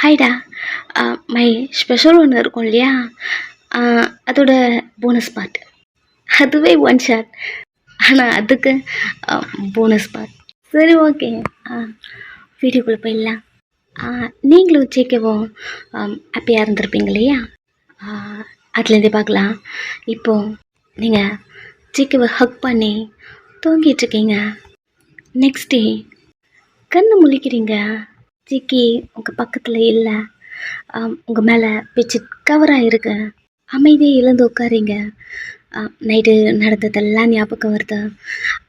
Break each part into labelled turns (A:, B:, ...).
A: ஹாய்டா. My special ஒன்று இருக்கும் இல்லையா, அதோட போனஸ் பார்ட். அதுவே ஒன் ஷாட், ஆனால் அதுக்கு போனஸ் பார்ட். சரி, ஓகே. வீடியோக்குள்ளே போயிடலாம். நீங்களும் ஜேகேவும் ஹாப்பியாக இருந்திருப்பீங்க இல்லையா, அதுலேருந்தே பார்க்கலாம். இப்போது நீங்கள் ஜேகேவை ஹக் பண்ணி தூங்கிட்டுருக்கீங்க. நெக்ஸ்ட் டே கண்ணை முழிக்கிறீங்க, ஜிக்கி உங்கள் பக்கத்தில் இல்லை. உங்கள் மேலே பெட்ஷீட் கவராக இருக்கு. அமைதியாக எழுந்து உட்காரிங்க. நைட்டு நடந்ததெல்லாம் ஞாபகம் வருது.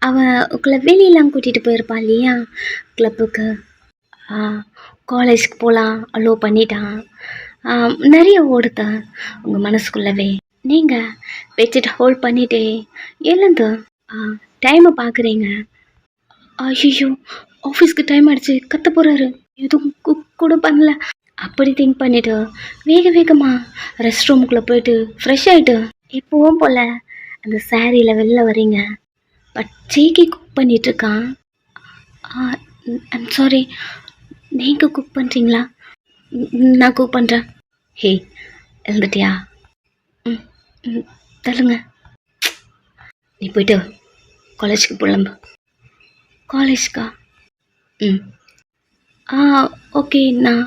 A: அவன் உங்களை வெளியெல்லாம் கூட்டிகிட்டு போயிருப்பான் இல்லையா, கிளப்புக்கு. காலேஜுக்கு போகலாம் அலோவ் பண்ணிட்டான். நிறைய ஓடுத உங்கள் மனசுக்குள்ளவே. நீங்கள் பெட்ஷீட் ஹோல்ட் பண்ணிட்டே எழுந்து டைமை பார்க்குறீங்க. ஐயோ, ஆஃபீஸ்க்கு டைம் ஆகிடுச்சு, கத்த போகிறாரு, எதுவும் குக் கூட பண்ணல. அப்படி திங்க் பண்ணிவிட்டு வேகமாக ரெஸ்ட் ரூமுக்குள்ளே போயிட்டு ஃப்ரெஷ் ஆகிட்டு இப்போவும் போல் அந்த சாரியில் வெளில வரீங்க. பட் ஜேகே குக் பண்ணிகிட்ருக்கான். ஐம் சாரி, நீங்கள் குக் பண்ணுறீங்களா? நான் குக் பண்ணுறேன். ஹே, எழுந்துட்டியா? தள்ளுங்க. நீ போயிட்டு காலேஜுக்கு புலம்பு. காலேஜ்க்கா? ஓகே, நான்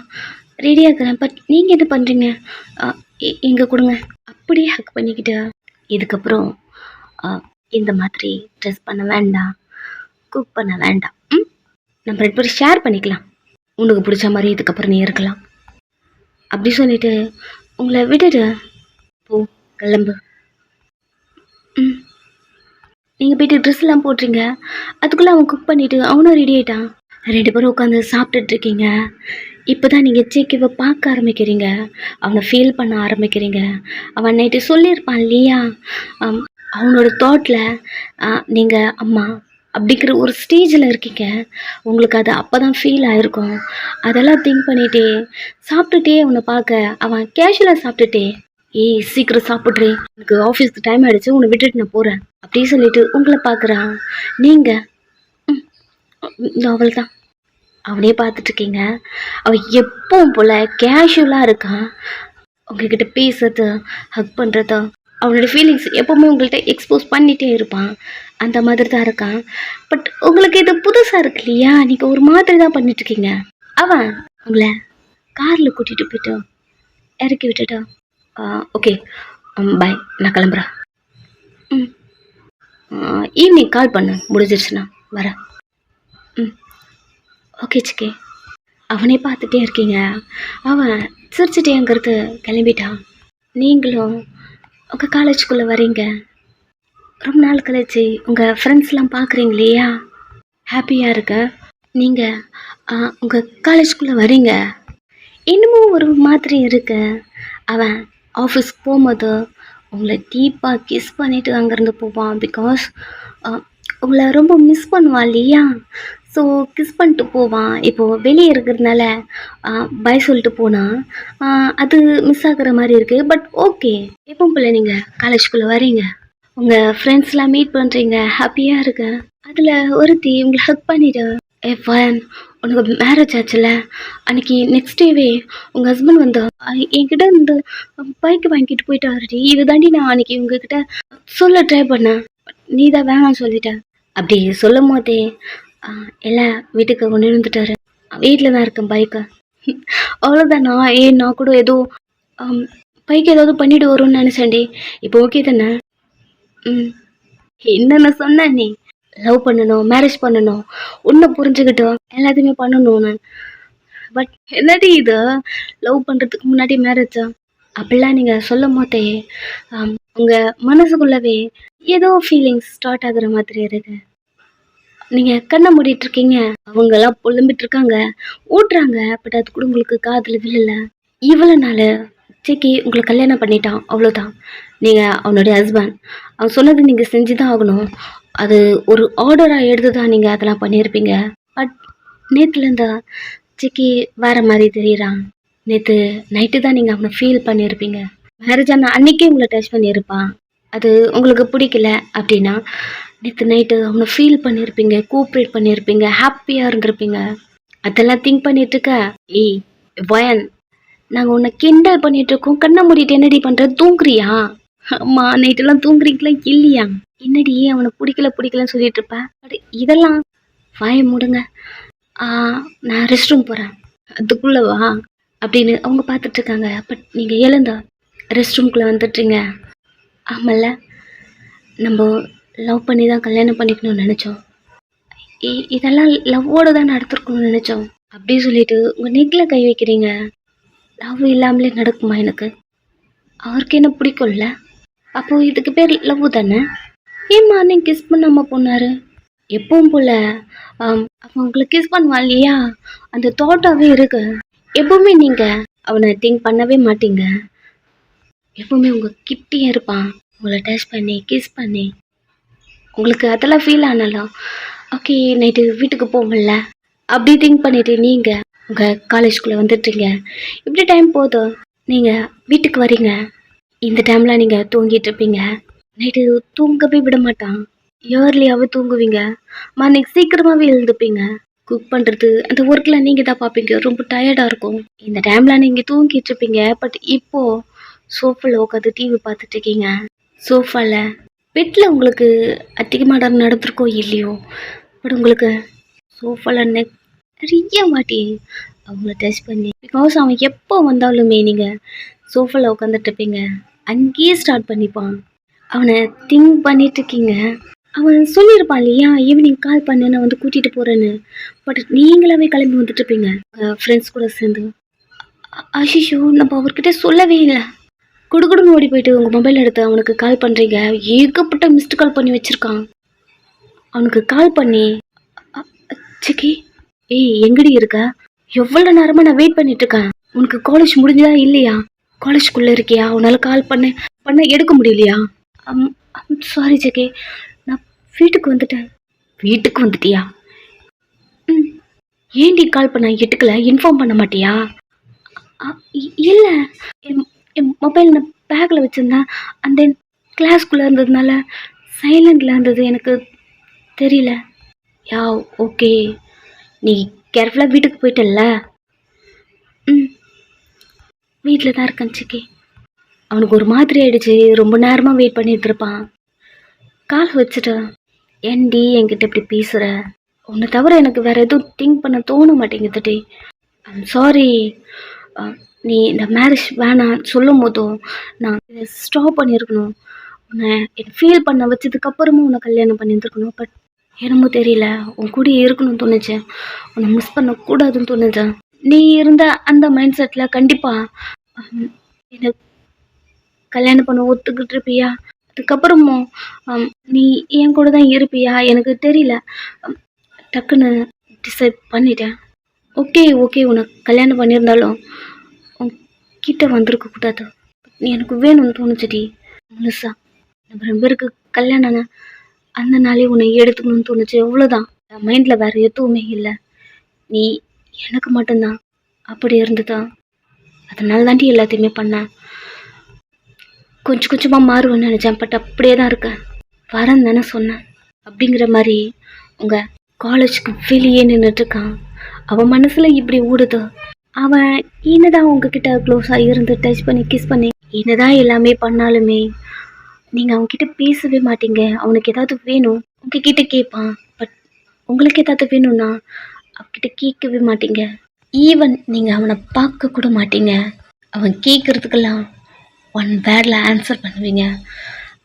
A: ரெடியாக இருக்கிறேன். பட் நீங்கள் என்ன பண்ணுறீங்க? இங்கே கொடுங்க. அப்படியே ஹக் பண்ணிக்கிட்டு, இதுக்கப்புறம் இந்த மாதிரி ட்ரெஸ் பண்ண வேண்டாம், குக் பண்ண வேண்டாம். நம்ம 2 பேரும் ஷேர் பண்ணிக்கலாம். உனக்கு பிடிச்ச மாதிரி இதுக்கப்புறம் நீ இருக்கலாம். அப்படி சொல்லிவிட்டு உங்களை விட்டுட்டு போ, கிளம்பு. நீங்கள் போய்ட்டு ட்ரெஸ்லாம் போட்டுறீங்க. அதுக்குள்ளே அவன் குக் பண்ணிவிட்டு அவனும் ரெடி ஆகிட்டான். 2 பேரும் உட்காந்து சாப்பிட்டுட்ருக்கீங்க. இப்போ தான் நீங்கள் ஜேகேவை பார்க்க ஆரம்பிக்கிறீங்க, அவனை ஃபீல் பண்ண ஆரம்பிக்கிறீங்க. அவன் நைட்டு சொல்லியிருப்பான் இல்லையா, அவனோட தாட்டில் நீங்கள் அம்மா அப்படிங்கிற ஒரு ஸ்டேஜில் இருக்கீங்க. உங்களுக்கு அது அப்போ தான் ஃபீல் ஆகிருக்கும். அதெல்லாம் திங்க் பண்ணிகிட்டே சாப்பிட்டுட்டே அவனை பார்க்க, அவன் கேஷுவலாக சாப்பிட்டுட்டே, ஏய் சீக்கிரம் சாப்பிட்றே, எனக்கு ஆஃபீஸ்க்கு டைம் ஆகிடுச்சு, உன்னை விட்டுட்டு நான் போகிறேன் அப்படி சொல்லிட்டு உங்களை பார்க்குறான். நீங்கள் அவள் தான் அவனே பார்த்துட்ருக்கீங்க. அவன் எப்பவும் போல் கேஷுவலாக இருக்கான். உங்ககிட்ட பேசுறது, ஹக் பண்ணுறது, அவனோட ஃபீலிங்ஸ் எப்போவுமே உங்கள்கிட்ட எக்ஸ்போஸ் பண்ணிகிட்டே இருப்பான். அந்த மாதிரி தான் இருக்கான். பட் உங்களுக்கு இது புதுசாக இருக்கு இல்லையா, நீங்கள் ஒரு மாதிரி தான் பண்ணிட்டுருக்கீங்க. அவன் உங்களை காரில் கூட்டிகிட்டு போய்ட்டு இறக்கி விட்டுட்டா. ஓகே, பாய், நான் கிளம்புறேன். ஈவினிங் கால் பண்ணு, முடிஞ்சிருச்சுண்ணா வரேன். ஓகே சிக்கே. அவனே பார்த்துட்டே இருக்கீங்க. அவன் சிரிச்சுட்டே அங்கிறது கிளம்பிட்டான். நீங்களும் உங்கள் காலேஜுக்குள்ளே வரீங்க. ரொம்ப நாள் கழிச்சு உங்கள் ஃப்ரெண்ட்ஸ்லாம் பார்க்குறீங்க இல்லையா, ஹாப்பியாக இருக்க. நீங்கள் உங்கள் காலேஜுக்குள்ளே வரீங்க. இன்னமும் ஒரு மாதிரி இருக்கு. அவன் ஆஃபீஸ்க்கு போகும்போது உங்களை டீப்பாக கிஸ் பண்ணிவிட்டு அங்கேருந்து போவான். பிகாஸ் உங்களை ரொம்ப மிஸ் பண்ணுவான் இல்லையா, ஸோ கிஸ் பண்ணிட்டு போவான். இப்போது வெளியே இருக்கிறதுனால பாய் சொல்லிட்டு போனால் அது மிஸ் ஆகிற மாதிரி இருக்குது. பட் ஓகே, எப்போ போல் நீங்கள் காலேஜுக்குள்ளே வரீங்க, உங்கள் ஃப்ரெண்ட்ஸ்லாம் மீட் பண்ணுறீங்க, ஹாப்பியாக இருக்க. அதில் ஒருத்தி உங்களை ஹக் பண்ணிவிட்டு, ஃபைன், உனக்கு மேரேஜ் ஆச்சுல, அன்றைக்கி நெக்ஸ்ட் டேவே உங்கள் ஹஸ்பண்ட் வந்து என்கிட்ட இந்த பைக்கு வாங்கிட்டு போயிட்டாருடி, இது தாண்டி நான் அன்றைக்கி உங்ககிட்ட சொல்ல ட்ரை பண்ணேன், நீ தான் வேணாம்னு சொல்லிட்டேன். அப்படி சொல்லும் போதே எல்லாம் வீட்டுக்கு கொண்டு வந்துட்டாரு. வீட்டில் தான் இருக்கேன் பைக்கை. அவ்வளோதான். நான் கூட ஏதோ பைக்கு ஏதாவது பண்ணிட்டு வரும்னு நினச்சேன்டி. இப்போ ஓகே தானே? என்னென்ன சொன்ன நீ, லவ் பண்ணணும், மேரேஜ் பண்ணணும், உன்னை புரிஞ்சுக்கிட்டோம், எல்லாத்தையுமே பண்ணணும்னு. பட் என்னடி இது, லவ் பண்ணுறதுக்கு முன்னாடி மேரேஜா? அப்படிலாம் நீங்கள் சொல்லும் போதே உங்கள் மனசுக்குள்ளவே ஏதோ ஃபீலிங்ஸ் ஸ்டார்ட் ஆகுற மாதிரி இருக்கு. நீங்கள் கண்ணை மூடிட்டுருக்கீங்க, அவங்கெல்லாம் புலம்பிட்டுருக்காங்க, ஓட்டுறாங்க. பட் அது கூட உங்களுக்கு காதில் விழலை. இவ்வளோ நாள் ஜேகே உங்களை கல்யாணம் பண்ணிட்டான், அவ்வளோதான். நீங்கள் அவனுடைய ஹஸ்பண்ட், அவன் சொன்னது நீங்கள் செஞ்சு தான் ஆகணும். அது ஒரு ஆர்டராக எடுத்து தான் நீங்கள் அதெல்லாம் பண்ணியிருப்பீங்க. பட் நேற்றுலேருந்து ஜேகே வேறு மாதிரி தெரியுறான். நேற்று நைட்டு தான் நீங்கள் அவனை ஃபீல் பண்ணியிருப்பீங்க. மேரேஜ் ஆனால் அன்றைக்கே உங்களை டச் பண்ணியிருப்பான். அது உங்களுக்கு பிடிக்கல அப்படின்னா நேற்று நைட்டு அவனை ஃபீல் பண்ணியிருப்பீங்க, கோஆப்ரேட் பண்ணியிருப்பீங்க, ஹாப்பியாக இருந்திருப்பீங்க. அதெல்லாம் திங்க் பண்ணிட்டு இருக்க, ஏய் வயன், நாங்கள் உன்னை கிண்டல் பண்ணிட்டு இருக்கோம், கண்ணை மூடிட்டு என்னடி பண்ற, தூங்குறியா? அம்மா நைட்டெல்லாம் தூங்குறீங்களா இல்லையா? என்னடி அவனை பிடிக்கல பிடிக்கலன்னு சொல்லிட்டு இருப்ப, பட் இதெல்லாம் வாய மூடுங்க. ஆ, நான் ரெஸ்ட் ரூம் போகிறேன், அதுக்குள்ளே வா அப்படின்னு அவங்க பார்த்துட்டு இருக்காங்க. பட் நீங்கள் எழுந்தா ரெஸ்ட் ரூம்குள்ளே வந்துட்டுறீங்க. ஆமல்ல, நம்ம லவ் பண்ணி தான் கல்யாணம் பண்ணிக்கணும்னு நினச்சோம், இதெல்லாம் லவ்வோடு தான் நடத்திருக்கணும்னு நினச்சோம் அப்படி சொல்லிட்டு உங்கள் நெக்கில் கை வைக்கிறீங்க. லவ் இல்லாமலே நடக்குமா? எனக்கு அவருக்கு என்ன பிடிக்கும்ல, அப்போது இதுக்கு பேர் லவ் தானே? ஏன் மார்னிங் கிஸ் பண்ணாமல் போனார்? எப்பவும் போல் அவன் உங்களுக்கு கிஸ் பண்ணுவான் இல்லையா, அந்த தாட்டாகவே இருக்கு. எப்பவுமே நீங்கள் அவனை திங்க் பண்ணவே மாட்டீங்க, எப்பவுமே உங்கள் கிட்டே இருப்பான், உங்களை டச் பண்ணி கிஸ் பண்ணி. உங்களுக்கு அதெல்லாம் ஃபீல் ஆனாலும் ஓகே நைட்டு வீட்டுக்கு போகல அப்படி திங்க் பண்ணிவிட்டு நீங்கள் உங்கள் காலேஜ்குள்ளே வந்துட்டுறீங்க. இப்படி டைம் போதும், நீங்கள் வீட்டுக்கு வரீங்க. இந்த டைமில் நீங்கள் தூங்கிட்டு இருப்பீங்க. நைட்டு தூங்கவே விட மாட்டான், இயர்லியாகவே தூங்குவீங்க. மார்னிங் சீக்கிரமாகவே எழுந்துப்பீங்க. குக் பண்ணுறது அந்த ஒர்க்கில் நீங்கள் தான் பார்ப்பீங்க, ரொம்ப டயர்டாக இருக்கும். இந்த டைமில் நீங்கள் தூங்கிட்டு இருப்பீங்க. பட் இப்போது சோஃபாவில் உட்காந்து டிவி பார்த்துட்டு இருக்கீங்க. சோஃபாவில் பெட்டில் உங்களுக்கு அதிகமாக நடந்திருக்கோ இல்லையோ, பட் உங்களுக்கு சோஃபாவில் நிறைய வாட்டி அவங்கள டச் பண்ணி, பிகாஸ் அவன் எப்போ வந்தாலுமே நீங்கள் சோஃபாவில் உட்காந்துட்டு இருப்பீங்க, அங்கேயே ஸ்டார்ட் பண்ணிப்பான். அவனை திங்க் பண்ணிட்டு இருக்கீங்க. அவன் சொல்லியிருப்பான் இல்லையா, ஈவினிங் கால் பண்ணு நான் வந்து கூட்டிகிட்டு போகிறேன்னு. பட் நீங்களாவே கிளம்பி வந்துட்டு இருப்பீங்க ஃப்ரெண்ட்ஸ் கூட சேர்ந்து. அஷிஷோ நம்ம அவர்கிட்ட சொல்லவே இல்லை. குடுகுடுன்னு ஓடி போயிட்டு உங்கள் மொபைல் எடுத்து அவனுக்கு கால் பண்ணுறீங்க. ஏகப்பட்ட மிஸ்டு கால் பண்ணி வச்சுருக்கான். அவனுக்கு கால் பண்ணி சிக்கி ஏய் எங்கடி இருக்க, எவ்வளோ நேரமாக நான் வெயிட் பண்ணிட்டு இருக்கேன், உனக்கு காலேஜ் முடிஞ்சதா இல்லையா, காலேஜ்குள்ளே இருக்கியா, உன்னால் கால் பண்ண எடுக்க முடியலையா? சாரி ஜெகே, நான் வீட்டுக்கு வந்துட்டேன். வீட்டுக்கு வந்துட்டியா? ம், ஏன்டி கால் பண்ண எடுக்கல, இன்ஃபார்ம் பண்ண மாட்டியா? இல்லை, என் மொபைல் நான் பேக்கில் வச்சுருந்தேன், அண்ட் தென் கிளாஸ்குள்ளே இருந்ததுனால சைலண்டில் இருந்தது, எனக்கு தெரியல. யா ஓகே, நீ கேர்ஃபுல்லாக வீட்டுக்கு போயிட்டல்ல? ம், வீட்டில் தான் இருக்கேன் சிக்கி. அவனுக்கு ஒரு மாதிரி ஆயிடுச்சு, ரொம்ப நேரமாக வெயிட் பண்ணிட்டு இருப்பான். கால் வச்சுட்டு ஏன்டி என்கிட்ட இப்படி பேசுகிற, உன்னை தவிர எனக்கு வேறு எதுவும் திங்க் பண்ண தோண மாட்டேங்குதுடி. ஐம் சாரி, நீ இந்த மேரேஜ் வேணான்னு சொல்லும் போதும் நான் இதை ஸ்டாப் பண்ணியிருக்கணும், உன்னை ஃபீல் பண்ண வச்சதுக்கப்புறமும் உன்னை கல்யாணம் பண்ணியிருந்துருக்கணும். பட் என்னமோ தெரியல, உன் கூட இருக்கணும்னு தோணுச்சு, உன்னை மிஸ் பண்ணக்கூடாதுன்னு தோணுச்சு. நீ இருந்த அந்த மைண்ட் செட்டில் கண்டிப்பாக எனக்கு கல்யாணம் பண்ண ஒத்துக்கிட்டு இருப்பியா, அதுக்கப்புறமும் நீ என் கூட தான் இருப்பியா, எனக்கு தெரியல. டக்குன்னு டிசைட் பண்ணிட்டேன். ஓகே ஓகே, உனக்கு கல்யாணம் பண்ணியிருந்தாலும் உன் கிட்ட வந்திருக்கக்கூடாது, நீ எனக்கு வேணும்னு தோணுச்சுடி முழுசா. நம்ம 2 பேருக்கு கல்யாணம் அந்த நாளே உன்னை எடுத்துக்கணும்னு தோணுச்சு, அவ்வளோதான். என் மைண்டில் வேறு எதுவுமே இல்லை, நீ எனக்கு மட்டும்தான். அப்படி இருந்துதா, அதனால தாண்டி எல்லாத்தையுமே பண்ணேன். கொஞ்சம் கொஞ்சமாக மாறுவேன்னு நினச்சேன், பட் அப்படியே தான் இருக்கேன். வரேன்னு தானே சொன்னேன் அப்படிங்கிற மாதிரி உங்கள் காலேஜுக்கு வெளியே நின்றுட்டுருக்கான். அவன் மனசில் இப்படி ஓடுது. அவன் என்னதான் உங்ககிட்ட க்ளோஸாக இருந்து டச் பண்ணி கிஸ் பண்ணி என்னதான் எல்லாமே பண்ணாலுமே நீங்கள் அவங்கக்கிட்ட பேசவே மாட்டீங்க. அவனுக்கு ஏதாவது வேணும் உங்ககிட்ட கேட்பான், பட் உங்களுக்கு ஏதாவது வேணும்னா அவன்கிட்ட கேட்கவே மாட்டீங்க. ஈவன் நீங்கள் அவனை பார்க்க கூட மாட்டீங்க. அவன் கேட்குறதுக்கெல்லாம் 1 வேர்டில் ஆன்சர் பண்ணுவீங்க.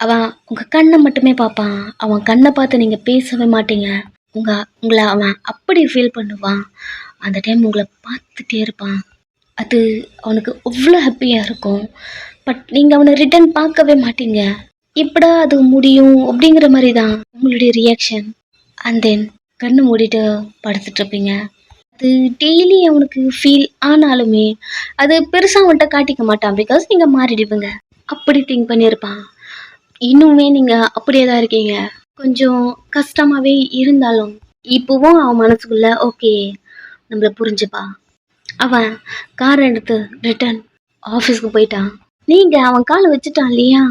A: அவன் உங்கள் கண்ணை மட்டுமே பார்ப்பான், அவன் கண்ணை பார்த்து நீங்கள் பேசவே மாட்டீங்க. உங்களை அவன் அப்படி ஃபீல் பண்ணுவான். அந்த டைம் உங்களை பார்த்துட்டே இருப்பான். அது அவனுக்கு அவ்வளோ ஹாப்பியாக இருக்கும். பட் நீங்கள் அவனை ரிட்டன் பார்க்கவே மாட்டீங்க. எப்படா அது முடியும் அப்படிங்கிற மாதிரி தான் உங்களுடைய ரியாக்ஷன். அண்ட் தென் கண்ணு மூடிட்டு படுத்துட்ருப்பீங்க. அது டெய்லி அவனுக்கு ஃபீல் ஆனாலுமே அது பெருசாக அவன்கிட்ட காட்டிக்க மாட்டான், பிகாஸ் நீங்கள் மாறிடுவீங்க. அப்படி திங்க் பண்ணியிருப்பான். இன்னுமே நீங்கள் அப்படியே தான் இருக்கீங்க. கொஞ்சம் கஷ்டமாகவே இருந்தாலும் இப்போவும் அவன் மனசுக்குள்ள ஓகே நம்மளை புரிஞ்சுப்பா. அவன் காரை எடுத்து ரிட்டன் ஆஃபீஸ்க்கு போயிட்டான். நீங்கள் அவன் காலை வச்சுட்டான் இல்லையா,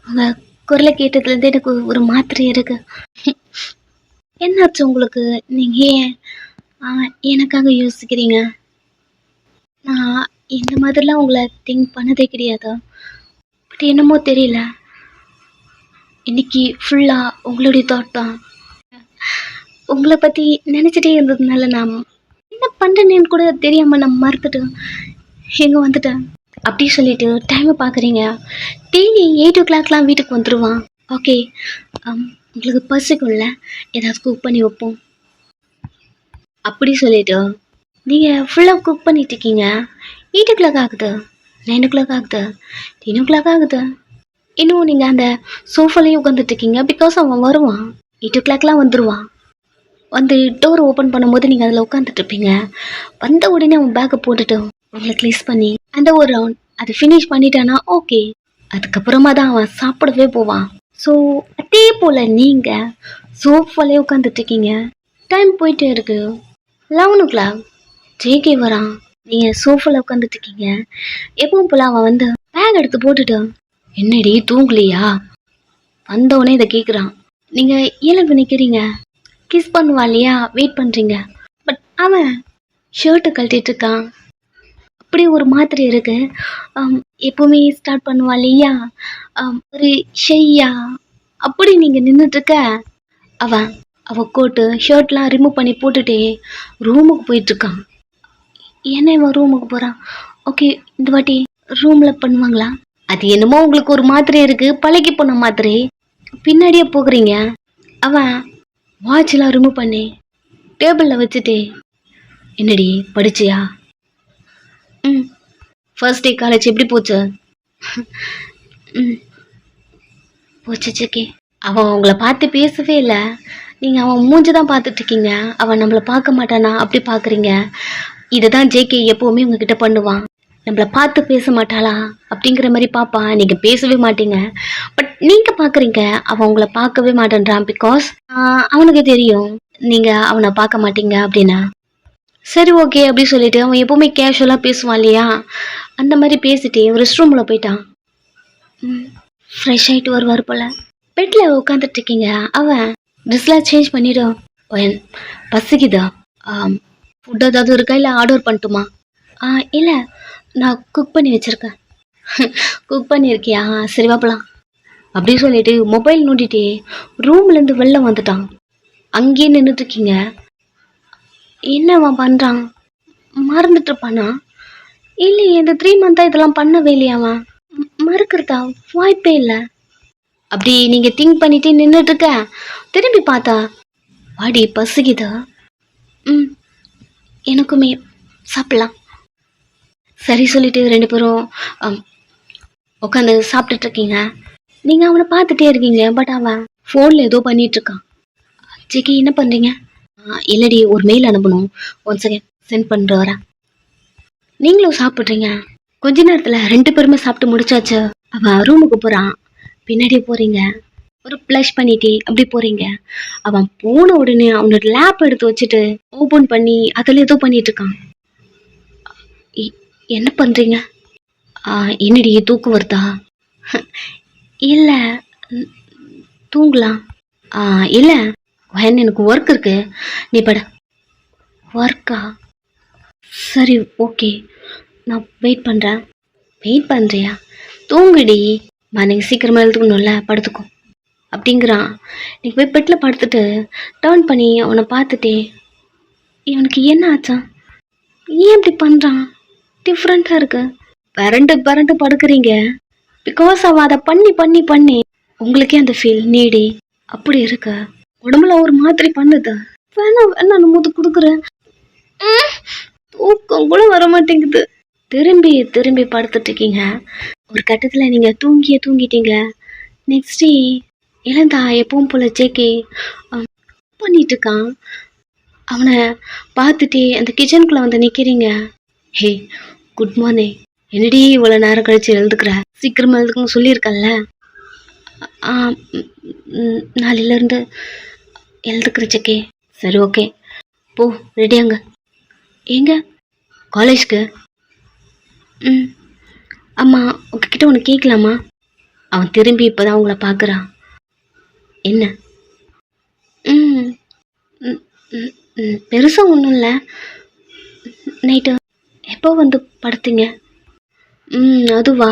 A: அவன் குரலை கேட்டதுலேருந்து எனக்கு ஒரு மாதிரி இருக்கு. என்னாச்சு உங்களுக்கு, நீங்கள் ஏன் எனக்காக யோசிக்கிறீங்க? நான் இந்த மாதிரிலாம் உங்களை திங்க் பண்ணதே கிடையாது. பட் என்னமோ தெரியல, இன்னைக்கு ஃபுல்லாக உங்களுடைய தாட் தான். உங்களை பற்றி நினச்சிட்டே இருந்ததுனால நான் என்ன பண்ணுறேன்னு கூட தெரியாமல் நான் மறந்துட்டு எங்கே வந்துட்டேன். அப்படி சொல்லிட்டு டைமை பார்க்குறீங்க. டெய்லி 8 o'clockலாம் வீட்டுக்கு வந்துடுவான். ஓகே, உங்களுக்கு பசிக்கும்ல, ஏதாவது குக் பண்ணி வைப்போம் அப்படி சொல்லிட்டு நீங்கள் ஃபுல்லாக குக் பண்ணிட்டு இருக்கீங்க. 8 o'clock ஆகுது, 9 o'clock ஆகுது, 10 o'clock ஆகுது. இன்னும் நீங்கள் அந்த சோஃபாலேயே உட்காந்துட்டு இருக்கீங்க. பிகாஸ் அவன் வருவான், 8 o'clockலாம் வந்துடுவான். வந்து டோர் ஓப்பன் பண்ணும்போது நீங்கள் அதில் உட்காந்துட்டு இருப்பீங்க. வந்த உடனே அவன் பேக்கை போட்டுட்டு உங்களை க்ளீஸ் பண்ணி அந்த ஒரு ரவுண்ட் அது ஃபினிஷ் பண்ணிட்டானா ஓகே, அதுக்கப்புறமா தான் அவன் சாப்பிடவே போவான். ஸோ அதே போல் நீங்கள் சோஃபாலே உட்காந்துட்டு இருக்கீங்க. டைம் போயிட்டே இருக்கு. 11 o'clock ஜேகே வரான். நீங்கள் சோஃபாவில் உட்காந்துட்டு இருக்கீங்க. எப்பவும் போல் அவன் வந்து பேக் எடுத்து போட்டுட்டு என்னடி தூங்கலையா வந்தவொடனே இதை கேட்குறான். நீங்கள் ஏழு நிற்கிறீங்க. கிஸ் பண்ணுவா இல்லையா, வெயிட் பண்ணுறீங்க. பட் அவன் ஷர்ட்டை கழட்டிட்டு இருக்கான். அப்படி ஒரு மாதிரி இருக்கு. எப்போவுமே ஸ்டார்ட் பண்ணுவா இல்லையா, ஒரு ஷையா அப்படி நீங்கள் நின்றுட்டுருக்க. அவன் கோட்டு ஷர்ட்லாம் ரிமூவ் பண்ணி போட்டுட்டே ரூமுக்கு போயிட்டுருக்கான். என்ன இவன் ரூமுக்கு போகிறான்? ஓகே, இந்த வாட்டி ரூமில் பண்ணுவாங்களா? அது என்னமோ உங்களுக்கு ஒரு மாதிரி இருக்குது, பழகி போன மாதிரி. பின்னாடியே போகிறீங்க. அவன் வாட்ச்லாம் ரிமூவ் பண்ணி டேபிளில் வச்சுட்டு என்னடி படிச்சியா? ஃபர்ஸ்ட் டே காலேஜ் எப்படி போச்சு? போச்சு ஜேகே. அவன் உங்களை பார்த்து பேசவே இல்லை. நீங்கள் அவன் மூஞ்சி தான் பார்த்துட்ருக்கீங்க. அவன் நம்மளை பார்க்க மாட்டானா அப்படி பார்க்குறீங்க. இதை தான் ஜேகே எப்போவுமே உங்ககிட்ட பண்ணுவான். நம்மளை பார்த்து பேச மாட்டாளா அப்படிங்கிற மாதிரி பார்ப்பான். நீங்கள் பேசவே மாட்டீங்க. பட் நீங்கள் பார்க்குறீங்க, அவன் உங்களை பார்க்கவே மாட்டேன்றான். பிகாஸ் அவனுக்கு தெரியும் நீங்கள் அவனை பார்க்க மாட்டீங்க அப்படின்னா. சரி ஓகே அப்படி சொல்லிட்டு அவன் எப்போவுமே கேஷுவலாக பேசுவான் இல்லையா, அந்த மாதிரி பேசிட்டு ரெஸ்ட் ரூமில் போயிட்டான். ஃப்ரெஷ் ஆகிட்டு வருவார் போல். பெட்டில் உட்காந்துட்டு இருக்கீங்க. அவன் ட்ரெஸ்லாம் சேஞ்ச் பண்ணிவிடும். பசிக்குதா? ஃபுட் ஏதாவது இருக்கா, இல்லை ஆர்டர் பண்ணட்டுமா? இல்லை, நான் குக் பண்ணி வச்சுருக்கேன். குக் பண்ணியிருக்கியா? சரி வாப்பலாம் அப்படி சொல்லிட்டு மொபைல் நோண்டிட்டே ரூம்லேருந்து வெளில வந்துட்டான். அங்கேயே நின்றுட்டுருக்கீங்க. என்னவன் பண்ணுறான்? மறந்துட்டுருப்பானா? இல்லை, இந்த 3 month இதெல்லாம் பண்ணவே இல்லையாவன். மறக்கிறதா வாய்ப்பே இல்லை. அப்படி நீங்கள் திங்க் பண்ணிட்டு நின்றுட்டுருக்க. திரும்பி பார்த்தா வாடி பசிக்குதா? எனக்குமே சாப்பிட்லாம். சரி சொல்லிட்டு 2 பேரும் உட்காந்து சாப்பிட்டுட்ருக்கீங்க. நீங்கள் அவனை பார்த்துட்டே இருக்கீங்க. பட் அவன் ஃபோனில் ஏதோ பண்ணிகிட்ருக்கான். ஜேகே என்ன பண்ணுறீங்க? இல்லடி, ஒரு மெயில் அனுப்பணும், 1 செகண்ட் சென்ட் பண்ணிட்டு வரேன். நீங்களும் சாப்பிட்றீங்க. கொஞ்ச நேரத்தில் 2 பேருமே சாப்பிட்டு முடிச்சாச்சு. அவன் ரூமுக்கு போகிறான். பின்னாடியே போகிறீங்க. ஒரு ப்ளஷ் பண்ணிட்டே அப்படி போகிறீங்க. அவன் போன உடனே அவனோட லேப் எடுத்து வச்சுட்டு ஓப்பன் பண்ணி அதில் ஏதோ பண்ணிகிட்ருக்கான். என்ன பண்ணுறீங்க? என்னடி தூக்கம் வருதா? இல்லை, தூங்கலாம். இல்லை எனக்கு ஒர்க் இருக்கு, நீ பட. ஒர்க்கா? சரி ஓகே, நான் வெயிட் பண்ணுறேன். வெயிட் பண்ணுறியா? தூங்குடி, நீங்கள் சீக்கிரமாக எழுதுக்கணும்ல, படுத்துக்கோ அப்படிங்கிறான். நீ போய் பெட்டில் படுத்துட்டு டர்ன் பண்ணி அவனை பார்த்துட்டே இவனுக்கு என்ன ஆச்சான்? ஏன் இப்படி பண்ணுறான்? டிஃப்ரெண்ட்டாக இருக்கு. பரண்டு படுக்கிறீங்க. பிகாஸ் அவன் அதை பண்ணி பண்ணி பண்ணி உங்களுக்கே அந்த ஃபீல் நீடி அப்படி இருக்க. உடம்புல ஒரு மாதிரி பண்ணுது. வேணாம் மூத்து கொடுக்குறேன். தூக்கம் கூட வர மாட்டேங்குது. திரும்பி திரும்பி படுத்துட்டு இருக்கீங்க. ஒரு கட்டத்தில் நீங்கள் தூங்கிட்டீங்க. நெக்ஸ்ட் இழந்தா எப்பவும் போல ஜேகே பண்ணிட்டு இருக்கான். அவனை பார்த்துட்டே அந்த கிச்சனுக்குள்ளே வந்து நிற்கிறீங்க. ஹே, குட் மார்னிங். என்னடி இவ்வளோ நேரம் கழிச்சு எழுதுக்கிற? சீக்கிரமாக எழுதுக்குன்னு சொல்லியிருக்கல. நாளையிலேருந்து எழுதுக்கிற ஜேகே. சரி ஓகே, போ ரெடியாங்க. எங்க? காலேஜ்க்கு. அம்மா உங்ககிட்ட ஒன்று கேட்கலாமா? அவன் திரும்பி இப்போ தான் உங்களை பார்க்குறான். என்ன? பெருசாக ஒன்றும் இல்லை. நைட்டு எப்போ வந்து படுத்தீங்க? அதுவா,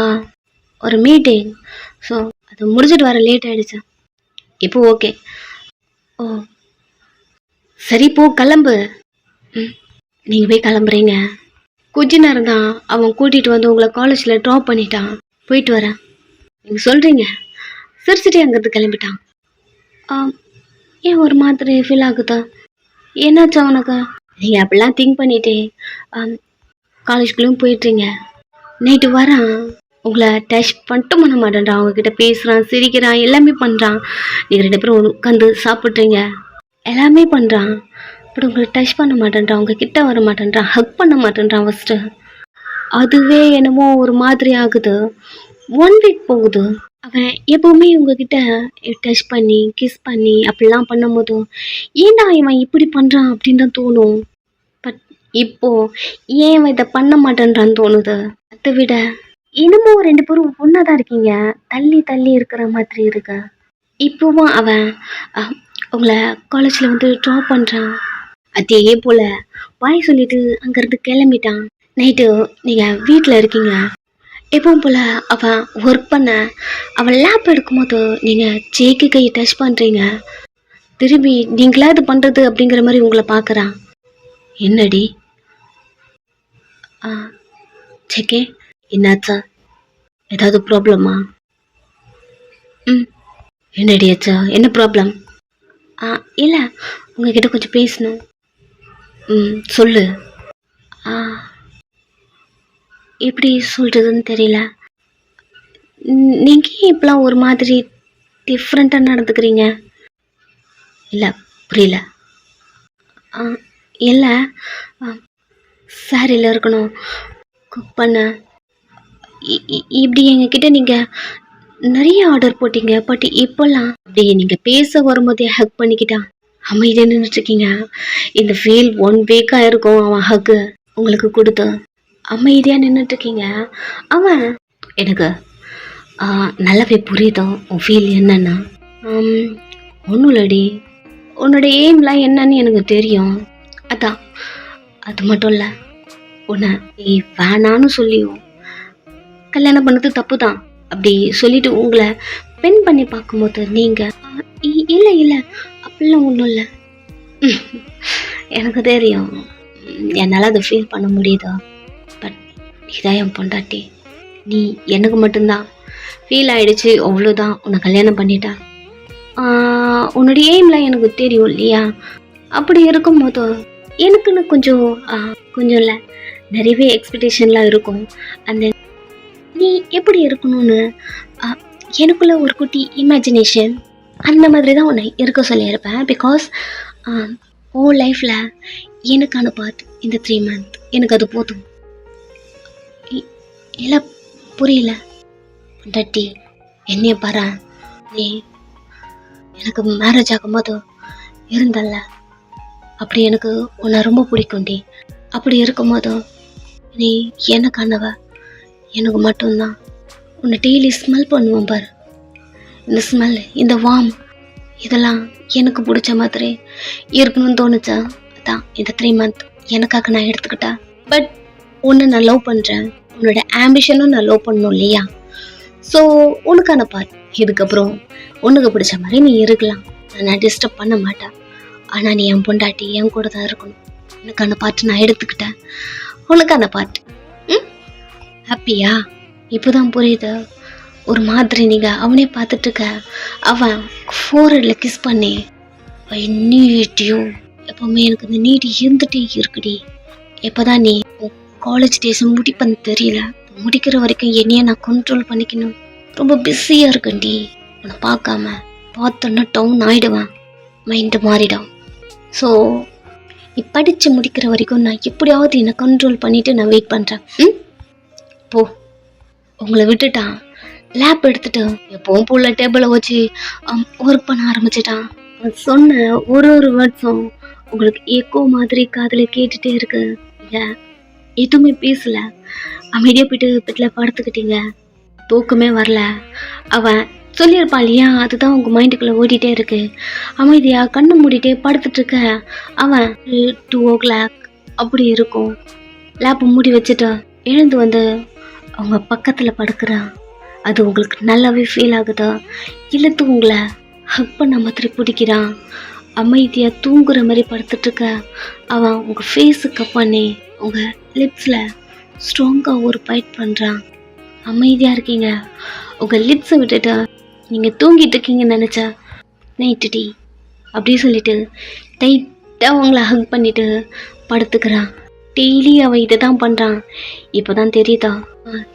A: ஒரு மீட்டிங். ஸோ அது முடிஞ்சிட்டு வர லேட் ஆயிடுச்சு. இப்போ ஓகே. ஓ சரி, போ கிளம்பு. ம் நீங்கள் போய் கிளம்புறீங்க. கொஞ்ச நேரம் தான் அவன் கூட்டிகிட்டு வந்து உங்களை காலேஜில் ட்ராப் பண்ணிட்டான். போயிட்டு வரேன் நீங்கள் சொல்கிறீங்க. சிரிச்சிட்டே அங்கேருந்து கிளம்பிட்டான். ஏன் ஒரு மாதிரி ஃபீல் ஆகுதா? என்னாச்சு அவனுக்கு? நீங்கள் அப்படிலாம் திங்க் பண்ணிட்டே காலேஜ்குள்ளேயும் போயிட்டுறீங்க. நைட்டு வரான், உங்களை டச் பண்ணிட்டு பண்ண மாட்டேன்றான். அவங்கக்கிட்ட பேசுகிறான், சிரிக்கிறான், எல்லாமே பண்ணுறான். நீங்கள் 2 பேரும் உட்காந்து சாப்பிட்றீங்க, எல்லாமே பண்ணுறான். பட் உங்களை டச் பண்ண மாட்டேன்றான், அவங்க கிட்ட வர மாட்டேன்றான், ஹக் பண்ண மாட்டேன்றான் ஃபஸ்ட்டு. அதுவே என்னமோ ஒரு மாதிரி ஆகுது. 1 வீக் போகுது. அவன் எப்போவுமே உங்ககிட்ட டச் பண்ணி கிஸ் பண்ணி அப்படிலாம் பண்ணும்போது ஏன்டா இவன் இப்படி பண்ணுறான் அப்படின்னு தான் தோணும். பட் இப்போ ஏன் இவன் இதை பண்ண மாட்டேன்றான்னு தோணுது. அதை விட இன்னமும் 2 பேரும் ஒன்றா தான் இருக்கீங்க, தள்ளி தள்ளி இருக்கிற மாதிரி இருக்கு. இப்போவும் அவன் உங்களை காலேஜில் வந்து ட்ராப் பண்ணுறான். அதே போல் வாய் சொல்லிட்டு அங்கேருந்து கிளம்பிட்டான். நைட்டு நீங்கள் வீட்டில் இருக்கீங்க. எப்பவும் போல் அவன் ஒர்க் பண்ண அவன் லேப் எடுக்கும்போது நீங்கள் ஜேக்கு கையை டச் பண்ணுறீங்க. திரும்பி நீங்களா இது பண்ணுறது அப்படிங்கிற மாதிரி உங்களை பார்க்குறான். என்னடி ஜேகே, என்னாச்சா? ஏதாவது ப்ராப்ளமா? என்னடி ஆச்சா? என்ன ப்ராப்ளம்? இல்லை, உங்ககிட்ட கொஞ்சம் பேசணும். சொல்லு. எப்படி சொல்கிறதுன்னு தெரியல. நீங்கள் இப்போலாம் ஒரு மாதிரி டிஃப்ரெண்ட்டாக நடந்துக்கிறீங்க. இல்லை, புரியல. இல்லை, சாரியில் இருக்கணும், குக் பண்ண. இப்படி எங்ககிட்ட நீங்கள் நிறைய ஆர்டர் போட்டீங்க. பட் இப்போல்லாம் அப்படி நீங்கள் பேச வரும்போதே ஹக் பண்ணிக்கிட்டான் அமைதியாக நின்றுட்டுருக்கீங்க. இந்த ஃபீல் 1 வீக்காக இருக்கும். அவன் ஹக்கு உங்களுக்கு கொடுத்து அமைதியாக நின்றுட்டுருக்கீங்க. அவன் எனக்கு நல்லாவே புரியுதோ உன் ஃபீல் என்னன்னா. ஒன்றும் இல்லடி, உன்னோட எய்ம்லாம் என்னன்னு எனக்கு தெரியும். அதான், அது மட்டும் இல்லை, உன்னை நீ வேணான்னு சொல்லியும் கல்யாணம் பண்ணது தப்பு தான் அப்படி சொல்லிட்டு உங்களை பெண் பண்ணி பார்க்கும்போது நீங்கள் இல்லை இல்லை அப்படிலாம் ஒன்றும் இல்லை, எனக்கு தெரியும், என்னால் அதை ஃபீல் பண்ண முடியுதா. பட் இதான் என் பொண்டாட்டி, நீ எனக்கு மட்டும்தான் ஃபீல் ஆகிடுச்சு, அவ்வளோதான், உன்னை கல்யாணம் பண்ணிட்டா. உன்னுடைய எய்ம்லாம் எனக்கு தெரியும் இல்லையா. அப்படி இருக்கும்போது எனக்குன்னு கொஞ்சம் இல்லை, நிறையவே எக்ஸ்பெக்டேஷன்லாம் இருக்கும். அந்த நீ எப்படி இருக்கணும்னு எனக்குள்ள ஒரு குட்டி இமேஜினேஷன், அந்த மாதிரி தான் உன்னை இருக்க சொல்லியிருப்பேன். பிகாஸ் ஓ லைஃப்பில் எனக்கான பார்ட் இந்த 3 months எனக்கு அது போதும். இல்லை புரியல டட்டி, என்னைய பாரு, நீ எனக்கு மேரேஜ் ஆகும்போது இருந்தல்ல, அப்படி எனக்கு உன்னை ரொம்ப பிடிக்கும்டி. அப்படி இருக்கும்போது நீ எனக்கானவ, எனக்கு மட்டும்தான். உன்னை டெய்லி ஸ்மெல் பண்ணுவேன் பாரு, இந்த ஸ்மெல், இந்த வார்ம், இதெல்லாம் எனக்கு பிடிச்ச மாதிரி இருக்கணும்னு தோணுச்சா. அதான் இந்த 3 months எனக்காக நான் எடுத்துக்கிட்டேன். பட் உன்னை நான் லவ் பண்ணுறேன், உன்னோட ஆம்பிஷனும் நான் லவ் பண்ணணும் இல்லையா. ஸோ உனக்கான பார்ட், இதுக்கப்புறம் உனக்கு பிடிச்ச மாதிரி நீ இருக்கலாம், நான் டிஸ்டர்ப் பண்ண மாட்டேன். ஆனால் நீ என் பொண்டாட்டி, என் கூட தான் இருக்கணும். உனக்கான பார்ட் நான் எடுத்துக்கிட்டேன், உனக்கான பார்ட். ஹாப்பியா? இப்போதான் புரியுது. ஒரு மாதிரி நீங்கள் அவனே பார்த்துட்டு இருக்க, அவன் ஃபோர்ஹெட்ல கிஸ் பண்ணி ஐ நீட் யூ, எப்போவுமே எனக்கு இந்த நீட் இருந்துகிட்டே இருக்குடி. எப்போதான் நீ காலேஜ் டேஸை முடிப்பன்னு தெரியல, முடிக்கிற வரைக்கும் என்னையே நான் கண்ட்ரோல் பண்ணிக்கணும். ரொம்ப பிஸியாக இருக்கேன்டி, உன்னை பார்த்தோன்னா டவுன் ஆகிடுவேன், மைண்டு மாறிடும். ஸோ நீ படித்து முடிக்கிற வரைக்கும் நான் எப்படியாவது என்னை கண்ட்ரோல் பண்ணிவிட்டு நான் வெயிட் பண்ணுறேன். போ. உங்களை விட்டுட்டான், லேப் எடுத்துட்டு எப்பவும் புள்ள டேபிளை வச்சு ஒர்க் பண்ண ஆரம்பிச்சிட்டான். அவன் சொன்ன ஒரு வேர்ட்ஸும் உங்களுக்கு எக்கோ மாதிரி காதில் கேட்டுகிட்டே இருக்கு. எதுவுமே பேசல, அமைதியாக போயிட்டு பெட்டில் படுத்துக்கிட்டீங்க, தூக்கமே வரல. அவன் சொல்லியிருப்பான் இல்லையா, அதுதான் உங்கள் மைண்டுக்குள்ளே ஓடிட்டே இருக்கு. அமைதியாக கண்ணு மூடிட்டே படுத்துட்ருக்க அவன் 2 o'clock அப்படி இருக்கும். லேப்பை மூடி வச்சுட்டு எழுந்து வந்து அவங்க பக்கத்தில் படுக்கிறா. அது உங்களுக்கு நல்லாவே ஃபீல் ஆகுதா? இழுத்து உங்களை ஹக் பண்ண மாதிரி பிடிக்கிறான். அமைதியாக தூங்குற மாதிரி படுத்துட்ருக்க அவன் உங்கள் ஃபேஸுக்கு பண்ணி உங்கள் லிப்ஸில் ஸ்ட்ராங்காக ஒரு பைட் பண்ணுறான். அமைதியாக இருக்கீங்க. உங்கள் லிப்ஸை விட்டுட்டு நீங்கள் தூங்கிட்டு இருக்கீங்கன்னு நினச்சா நைட்டு டீ அப்படி சொல்லிட்டு டைட்டாக உங்களை ஹக் பண்ணிவிட்டு படுத்துக்கிறான். டெய்லி அவன் இதை தான் பண்ணுறான். இப்போ தான் தெரியுதா?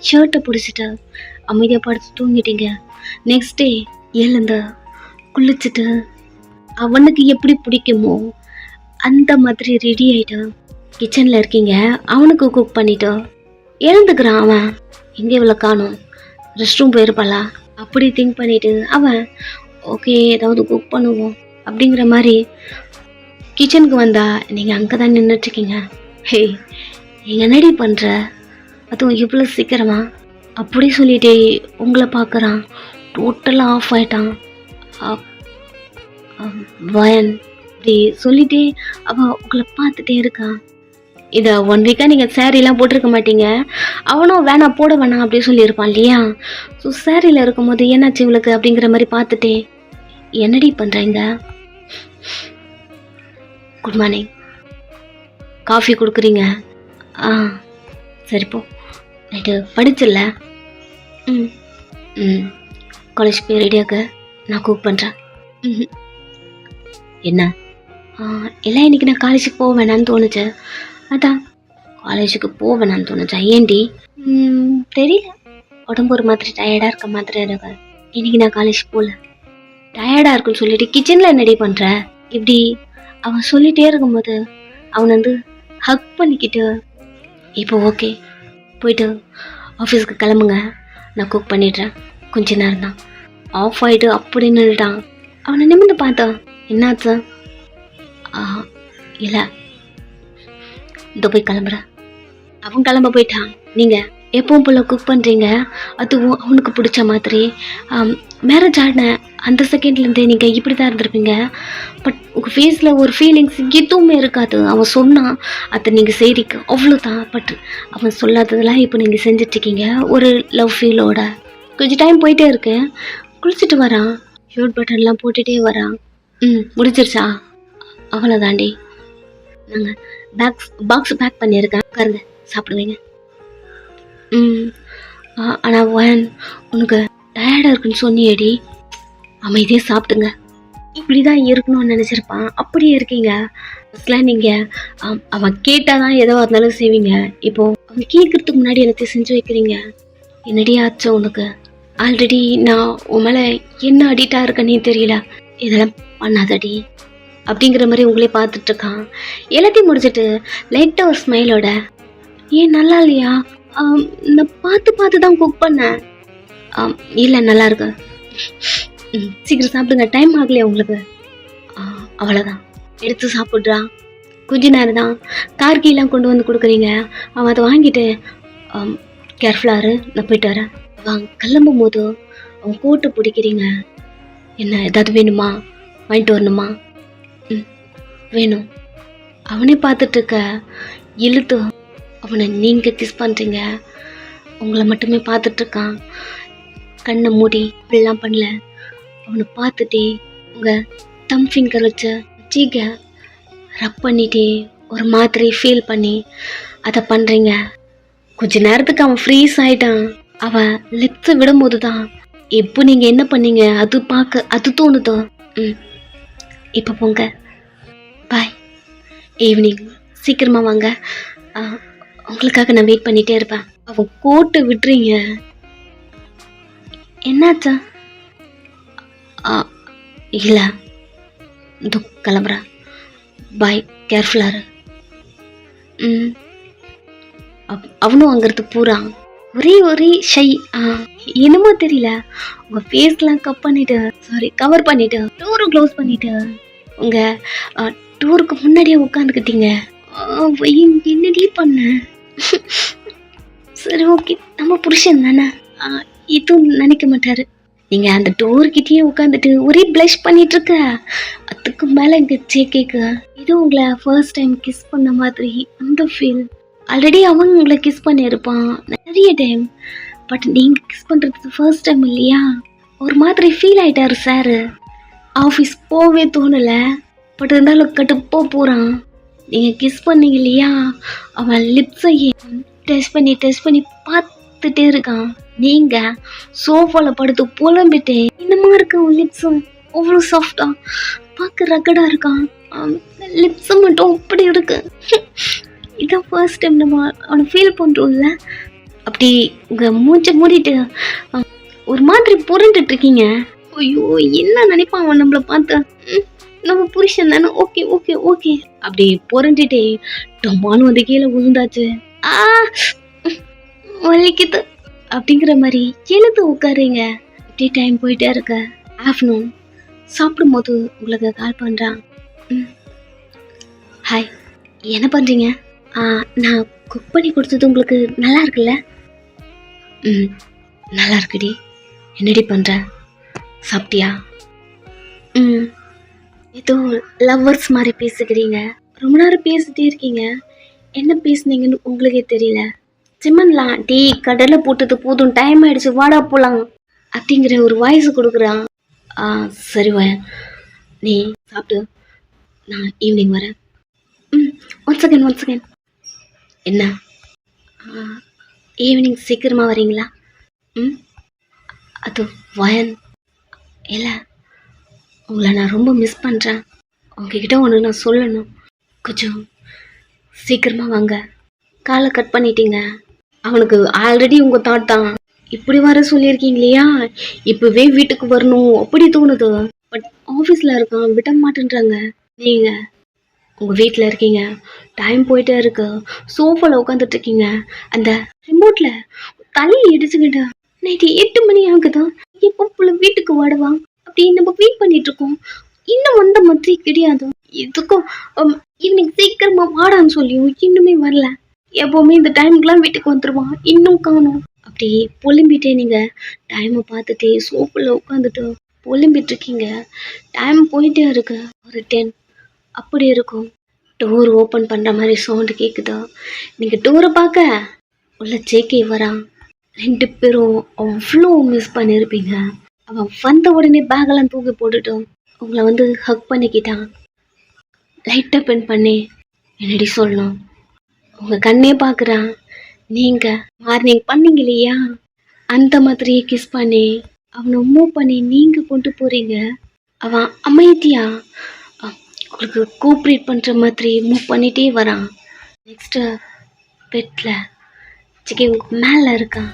A: ஷர்ட்டை பிடிச்சிட்டு அமைதியாக படுத்து தூங்கிட்டீங்க. நெக்ஸ்ட் டே எழுந்து குளிச்சுட்டு அவனுக்கு எப்படி பிடிக்குமோ அந்த மாதிரி ரெடி ஆகிட்டு கிச்சனில் இருக்கீங்க. அவனுக்கு குக் பண்ணிவிட்டு எழுந்துக்கிறான். அவன் எங்கே இவ்வளோ காணும், ரெஸ்ட் ரூம் போயிருப்பாளா அப்படி திங்க் பண்ணிவிட்டு அவன் ஓகே ஏதாவது குக் பண்ணுவோம் அப்படிங்கிற மாதிரி கிச்சனுக்கு வந்தா நீங்கள் அங்கே தான் நின்றுட்டுருக்கீங்க. ஹே எங்க என்னடி பண்ணுற, அதுவும் இவ்வளோ சீக்கிரமா அப்படி சொல்லிட்டு உங்களை பார்க்குறான். டோட்டலாக ஆஃப் ஆகிட்டான். வயன் அப்படி சொல்லிட்டே அவன் உங்களை பார்த்துட்டே இருக்கான். இதை 1 வீக்காக நீங்கள் சேரீலாம் போட்டிருக்க மாட்டீங்க. அவனும் வேணாம் போட வேணாம் அப்படி சொல்லியிருப்பான் இல்லையா? ஸோ சேரீயில் இருக்கும்போது என்னாச்சு இவளுக்கு அப்படிங்கிற மாதிரி பார்த்துட்டே என்னடி பண்ணுறீங்க? Good morning. காஃபி கொடுக்குறீங்க? சரிப்போ நைட்டு படிச்சில்ல? காலேஜ் போய் ரெடியாக நான் குக் பண்ணுறேன். என்ன எல்லாம் இன்னைக்கு நான் காலேஜுக்கு போக வேணான்னு தோணுச்சு. அதான் காலேஜுக்கு போக வேணான்னு தோணுச்சா? ஏன்டி? தெரியல, உடம்பு ஒரு மாதிரி டயர்டாக இருக்க மாதிரி இருக்கு. இன்னைக்கு நான் காலேஜ் போகல. டயர்டாக இருக்குன்னு சொல்லிட்டு கிச்சனில் என்னடி பண்ணுற? இப்படி அவன் சொல்லிகிட்டே இருக்கும்போது அவன் வந்து ஹக் பண்ணிக்கிட்டு இப்போ ஓகே போயிட்டு ஆஃபீஸுக்கு கிளம்புங்க, நான் குக் பண்ணிடுறேன். கொஞ்ச நேரம் தான் ஆஃப் ஆகிட்டு அப்படி நின்றுட்டான். அவனை நிமிர்ந்து பார்த்தான். என்னாச்சு? இல்லை இதோ போய் கிளம்புறேன். அவன் கிளம்ப போயிட்டான். நீங்கள் எப்பவும் போல் குக் பண்ணுறீங்க, அதுவும் அவனுக்கு பிடிச்ச மாதிரி. மேரேஜ் ஆடின அந்த செகண்ட்லேருந்தே நீங்கள் இப்படி தான் இருந்திருப்பீங்க. பட் உங்கள் ஃபேஸில் ஒரு ஃபீலிங்ஸ் எதுவுமே இருக்காது. அவன் சொன்னான் அதை நீங்கள் செய்றீங்க அவ்வளோதான். பட் அவன் சொல்லாததெல்லாம் இப்போ நீங்கள் செஞ்சிட்ருக்கீங்க ஒரு லவ் ஃபீலோட. கொஞ்சம் டைம் போயிட்டே இருக்கு. குளிச்சுட்டு வரான், ஷர்ட் பட்டன்லாம் போட்டுகிட்டே வரான். முடிச்சிருச்சா? அவ்வளோதாண்டி, நாங்கள் பாக்ஸ் பேக் பண்ணியிருக்கேன், உட்காருங்க சாப்பிடுவீங்க. ஆனால் வயன் உனக்கு டயர்டாக இருக்குன்னு சொன்னியேடி, அமைதியாக சாப்பிடுங்க. இப்படி தான் இருக்கணும்னு நினச்சிருப்பான். அப்படியே இருக்கீங்க. ஃபஸ்ட்லாம் நீங்கள் அவன் கேட்டால் தான் எதோ இருந்தாலும் செய்வீங்க. இப்போது அவன் கேட்குறதுக்கு முன்னாடி எனக்கு செஞ்சு வைக்கிறீங்க. என்னடி ஆச்சோ உனக்கு? ஆல்ரெடி நான் உன் மேலே என்ன அடிக்டாக இருக்கேன்னே தெரியல. இதெல்லாம் பண்ணாதடி அப்படிங்கிற மாதிரி உங்களே பார்த்துட்ருக்கான். எல்லாத்தையும் முடிச்சுட்டு லைட்டாக ஒரு ஸ்மைலோட, ஏன் நல்லா இல்லையா? நான் பார்த்து தான் குக் பண்ணேன். இல்லை நல்லா இருக்கு. சீக்கிரம் சாப்பிடுங்க, டைம் ஆகலையா உங்களுக்கு? அவ்வளோதான், எடுத்து சாப்பிட்றான். கொஞ்ச நேரம் தான் கார் கீழெலாம் கொண்டு வந்து கொடுக்குறீங்க. அவன் அதை வாங்கிட்டு கேர்ஃபுல்லாரு, நான் போயிட்டு வரேன். அவன் கிளம்பும் போது அவன் கோட்டு பிடிக்கிறீங்க. என்ன ஏதாவது வேணுமா, வாங்கிட்டு வரணுமா? வேணும். அவனே பார்த்துட்ருக்க இழுத்து அவனை நீங்கள் கிஸ் பண்ணுறீங்க. உங்களை மட்டுமே பார்த்துட்ருக்கான். கண்ணை மூடி இப்படிலாம் பண்ணல. அவனை பார்த்துட்டே உங்கள் தம் ஃபிங்கர் வச்சு சீக்க ரப் பண்ணிட்டே ஒரு மாதிரி ஃபீல் பண்ணி அதை பண்ணுறீங்க. கொஞ்ச நேரத்துக்கு அவன் ஃப்ரீஸ் ஆகிட்டான். அவன் லிப்ஸை விடும்போது தான் இப்போ நீங்கள் என்ன பண்ணீங்க அது பார்க்க அது தோணுதோ. இப்போ போங்க, பாய். ஈவினிங் சீக்கிரமாக வாங்க, உங்களுக்காக நான் வெயிட் பண்ணிகிட்டே இருப்பேன். அவன் கோட்டை விட்டுறீங்க. என்னாச்சா? இல்லை இதோ கிளம்புறேன், பாய், கேர்ஃபுல்லாரு. அவனும் அங்கிறது பூரான் ஒரே ஷை. என்னமோ தெரியல, உங்கள் ஃபேஸ்லாம் கவர் பண்ணிட்டு டோரும் க்ளோஸ் பண்ணிட்டு உங்கள் டூருக்கு முன்னாடியே உட்காந்துக்கிட்டீங்க. என்னடி பண்ண? சரி ஓகே, நம்ம புருஷன் தானே, எதுவும் நினைக்க மாட்டாரு. நீங்கள் அந்த டோர்கிட்டயே உட்காந்துட்டு ஒரே ப்ளஷ் பண்ணிட்டுருக்க. அதுக்கு மேலே இங்கே கேட்க இது உங்களை ஃபர்ஸ்ட் டைம் கிஸ் பண்ண மாதிரி அந்த ஃபீல். ஆல்ரெடி அவன் உங்களை கிஸ் பண்ணியிருப்பான் நிறைய டைம். பட் நீங்கள் கிஸ் பண்ணுறது ஃபர்ஸ்ட் டைம் இல்லையா? ஒரு மாதிரி ஃபீல் ஆகிட்டாரு சார். ஆஃபீஸ் போகவே தோணலை. பட் இருந்தாலும் கடுப்பாக போகிறான். நீங்கள் கிஸ் பண்ணீங்க இல்லையா, அவன் லிப்ஸை டெஸ்ட் பண்ணி பார்த்துட்டே இருக்கான். நீங்கள் சோஃபாவில் படுத்து புலம்பிட்டே என்னமா இருக்கு அவன் லிப்ஸும் அவ்வளோ சாஃப்டாக பார்க்க ரகடாக இருக்கான். லிப்ஸு மட்டும் அப்படி இருக்கு. இதான் ஃபர்ஸ்ட் டைம் நம்ம அவனை ஃபீல் பண்ணுறோம்ல. அப்படி உங்கள் மூச்சை மூடிட்டு ஒரு மாதிரி புரண்டுட்டு இருக்கீங்க. ஐயோ என்ன நினைப்பான் அவன் நம்மளை பார்த்து. நம்ம புருஷன் தானே, ஓகே ஓகே ஓகே அப்படி புரண்டுட்டே டொம்மானு வந்து கீழே விழுந்தாச்சு. வலிக்குது அப்படிங்கிற மாதிரி எழுந்து உட்காருங்க. இப்படி டைம் போயிட்டே இருக்க. ஆஃப்டர்நூன் சாப்பிடும் போது உங்களுக்கு கால் பண்ணுறான். ஹாய், என்ன பண்ணுறீங்க? நான் குக் பண்ணி கொடுத்தது உங்களுக்கு நல்லா இருக்குல்ல? நல்லா இருக்குடி. என்னடி பண்ணுற? சாப்பிட்டியா? ஏதோ லவ்வர்ஸ் மாதிரி பேசுகிறீங்க. ரொம்ப நேரம் பேசிட்டே இருக்கீங்க. என்ன பேசுனீங்கன்னு உங்களுக்கே தெரியல. சிம்மன்லாம் டீ கடலை போட்டது போதும், டைம் ஆயிடுச்சு, வாடா போகலாம் அப்படிங்கிற ஒரு வாய்ஸ் கொடுக்குறான். சரி வா, நீ சாப்பிட்டு நான் ஈவினிங் வரேன். One second. என்ன ஈவினிங் சீக்கிரமாக வரீங்களா? அது வயன் இல்லை, உங்களை நான் ரொம்ப மிஸ் பண்ணுறேன். உங்ககிட்ட ஒன்று நான் சொல்லணும். கொஞ்சம் சீக்கிரமாக வாங்க. காலை கட் பண்ணிட்டீங்க. அவனுக்கு ஆல்ரெடி உங்கள் தாட் தான். இப்படி வர சொல்லியிருக்கீங்க இல்லையா, இப்போவே வீட்டுக்கு வரணும் அப்படி தோணுது. பட் ஆஃபீஸில் இருக்கான், விட மாட்டேன்றாங்க. நீங்கள் உங்கள் வீட்டில் இருக்கீங்க, டைம் போயிட்டே இருக்கு, சோஃபாவில் உட்காந்துட்டு இருக்கீங்க. அந்த ரிமோட்டில் தள்ளி இடிச்சுக்கிட்டு நைட்டு 8 மணி ஆகுதா, எப்போ புள்ள வீட்டுக்கு வாடுவான் அப்படின்னு நம்ம வெயிட் பண்ணிட்டு இருக்கோம். இன்னும் வந்த மாதிரி கிடையாது. இதுக்கும் ஈவினிங் சீக்கிரமா வாடான்னு சொல்லியும் இன்னுமே வரல. எப்பவுமே இந்த டைமுக்குலாம் வீட்டுக்கு வந்துடுவான், இன்னும் காணும். அப்படி புலம்பிட்டே நீங்கள் டைமை பார்த்துட்டே சோஃபாவில் உட்காந்துட்டு புலம்பிட்டு இருக்கீங்க. டைம் போயிட்டே இருக்கு. ஒரு 10 அப்படி இருக்கும். டோர் ஓப்பன் பண்ணுற மாதிரி சவுண்டு கேட்குதா. நீங்கள் டோரை பார்க்க உள்ள ஜேகே வரான். 2 பேரும் அவ்வளோ மிஸ் பண்ணியிருப்பீங்க. அவன் வந்த உடனே பேக்கெல்லாம் தூக்கி போட்டுட்டோம், உங்களை வந்து ஹக் பண்ணிக்கிட்டான். லைட்டாக பென் பண்ணி என்னடி சொல்லணும், உங்கள் கண்ணே பார்க்குறான். நீங்கள் மார்னிங் பண்ணீங்க இல்லையா, அந்த மாதிரியே கிஸ் பண்ணி அவனை மூவ் பண்ணி நீங்கள் கொண்டு போகிறீங்க. அவன் அமைதியா உங்களுக்கு கோஆப்ரேட் பண்ணுற மாதிரி மூவ் பண்ணிகிட்டே வரான். நெக்ஸ்ட்டு பெட்டில் சிக்கி உங்கள் மேலே இருக்கான்.